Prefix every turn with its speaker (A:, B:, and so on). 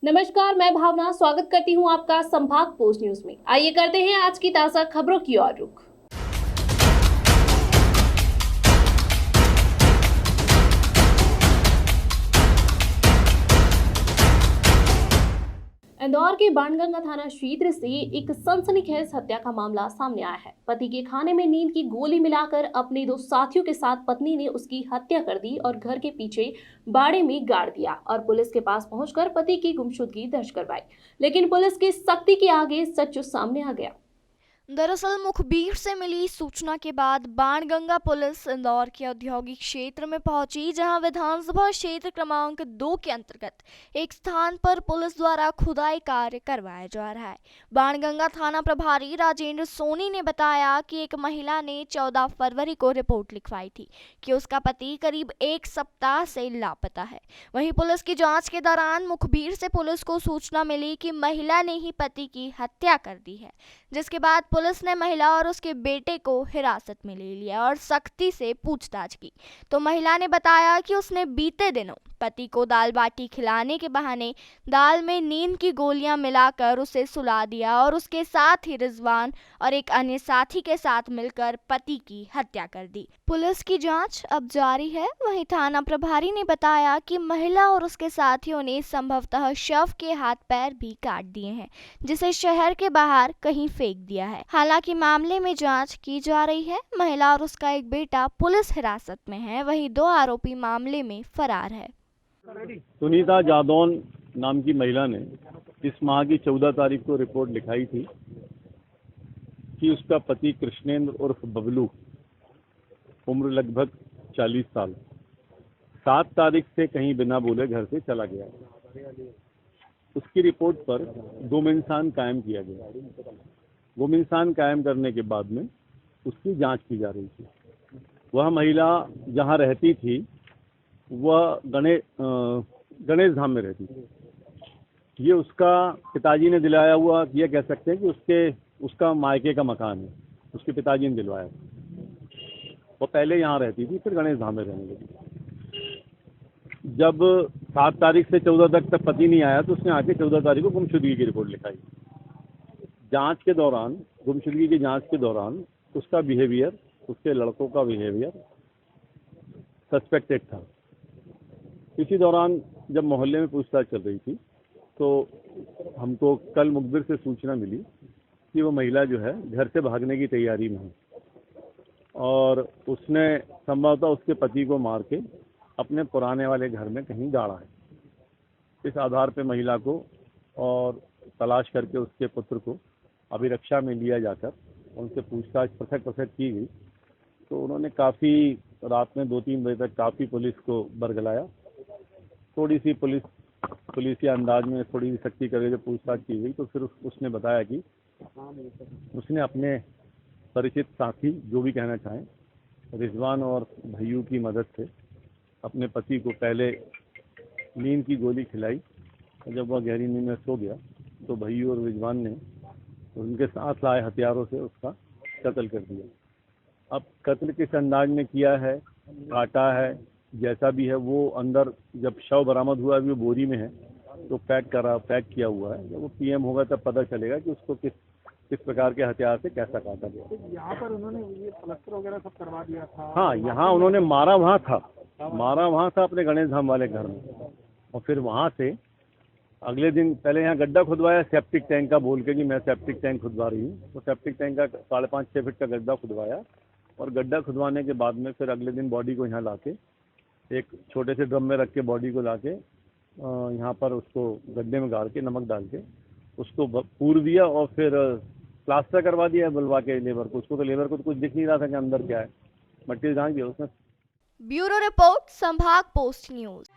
A: नमस्कार, मैं भावना स्वागत करती हूं आपका संभाग पोस्ट न्यूज में। आइए करते हैं आज की ताजा खबरों की ओर रुख। इंदौर के बाणगंगा थाना क्षेत्र से एक सनसनीखेज हत्या का मामला सामने आया है। पति के खाने में नींद की गोली मिलाकर अपने दो साथियों के साथ पत्नी ने उसकी हत्या कर दी और घर के पीछे बाड़े में गाड़ दिया और पुलिस के पास पहुंचकर पति की गुमशुदगी दर्ज करवाई। लेकिन पुलिस की सख्ती के आगे सच सामने आ गया।
B: दरअसल मुखबिर से मिली सूचना के बाद बाणगंगा पुलिस इंदौर के औद्योगिक क्षेत्र में पहुंची, जहां विधानसभा क्षेत्र क्रमांक 2 के अंतर्गत एक स्थान पर पुलिस द्वारा खुदाई कार्य करवाया जा रहा है। बाणगंगा थाना प्रभारी राजेंद्र सोनी ने बताया कि एक महिला ने 14 फरवरी को रिपोर्ट लिखवाई थी कि उसका पति करीब एक सप्ताह से लापता है। वहीं पुलिस की जांच के दौरान मुखबिर से पुलिस को सूचना मिली कि महिला ने ही पति की हत्या कर दी है, जिसके बाद पुलिस ने महिला और उसके बेटे को हिरासत में ले लिया और सख्ती से पूछताछ की तो महिला ने बताया कि उसने बीते दिनों पति को दाल बाटी खिलाने के बहाने दाल में नींद की गोलियां मिलाकर उसे सुला दिया और उसके साथ ही रिजवान और एक अन्य साथी के साथ मिलकर पति की हत्या कर दी। पुलिस की जांच अब जारी है। वहीं थाना प्रभारी ने बताया कि महिला और उसके साथियों ने संभवतः शव के हाथ पैर भी काट दिए हैं, जिसे शहर के बाहर कहीं फेंक दिया है। हालांकि मामले में जांच की जा रही है। महिला और उसका एक बेटा पुलिस हिरासत में है, वहीं 2 आरोपी मामले में फरार है।
C: सुनीता जादौन नाम की महिला ने इस माह की 14 तारीख को रिपोर्ट लिखाई थी कि उसका पति कृष्णेंद्र उर्फ बबलू, उम्र लगभग 40 साल, 7 तारीख से कहीं बिना बोले घर से चला गया। उसकी रिपोर्ट पर गुमइंसान कायम किया गया। गुमइंसान कायम करने के बाद में उसकी जांच की जा रही थी। वह महिला जहां रहती थी वह गणेश धाम में रहती थी। ये उसका पिताजी ने दिलाया हुआ, ये कह सकते हैं कि उसका मायके का मकान है, उसके पिताजी ने दिलवाया। वो पहले यहाँ रहती थी, फिर गणेश धाम में रहने लगी। जब 7 तारीख से 14 तक पति नहीं आया तो उसने आके 14 तारीख को गुमशुदगी की रिपोर्ट लिखाई। जांच के दौरान, गुमशुदगी की जांच के दौरान उसका बिहेवियर, उसके लड़कों का बिहेवियर सस्पेक्टेड था। इसी दौरान जब मोहल्ले में पूछताछ चल रही थी तो हमको कल मुखबिर से सूचना मिली कि वो महिला जो है घर से भागने की तैयारी में है और उसने संभवतः उसके पति को मार के अपने पुराने वाले घर में कहीं गाड़ा है। इस आधार पे महिला को और तलाश करके उसके पुत्र को अभिरक्षा में लिया जाकर उनसे पूछताछ पृथक की गई तो उन्होंने काफ़ी रात में 2-3 बजे तक काफ़ी पुलिस को बरगलाया। थोड़ी सी पुलिसिया अंदाज में थोड़ी सी सख्ती करके जब पूछताछ की गई तो फिर उसने बताया कि उसने अपने परिचित साथी, जो भी कहना चाहें, रिजवान और भैयू की मदद से अपने पति को पहले नींद की गोली खिलाई और जब वह गहरी नींद में सो गया तो भैयू और रिजवान ने उनके साथ लाए हथियारों से उसका कत्ल कर दिया। अब कत्ल किस अंदाज में किया है, काटा है, जैसा भी है, वो अंदर जब शव बरामद हुआ अभी वो बोरी में है तो पैक किया हुआ है। जब वो पीएम होगा तब पता चलेगा कि उसको किस प्रकार के हथियार से कैसा काटा गया।
D: तो यहाँ पर उन्होंने ये प्लास्टर वगैरह सब करवा दिया था।
C: हाँ, यहाँ उन्होंने मारा वहाँ था अपने गणेश धाम वाले घर में, और फिर वहाँ से अगले दिन पहले यहाँ गड्ढा खुदवाया सेप्टिक टैंक का, बोल के कि मैं सेप्टिक टैंक खुदवा रही हूँ। तो सेप्टिक टैंक का 5.5-6 फीट का गड्ढा खुदवाया और गड्ढा खुदवाने के बाद में फिर अगले दिन बॉडी को यहाँ लाके एक छोटे से ड्रम में रख के बॉडी को लाके यहाँ पर उसको गड्ढे में गाड़ के नमक डाल के उसको पूर दिया और फिर प्लास्टर करवा दिया बुलवा के लेबर को। उसको तो लेबर को तो कुछ दिख नहीं रहा था कि अंदर क्या है, मट्टी झाँक दिया उसने।
B: ब्यूरो रिपोर्ट, संभाग पोस्ट न्यूज।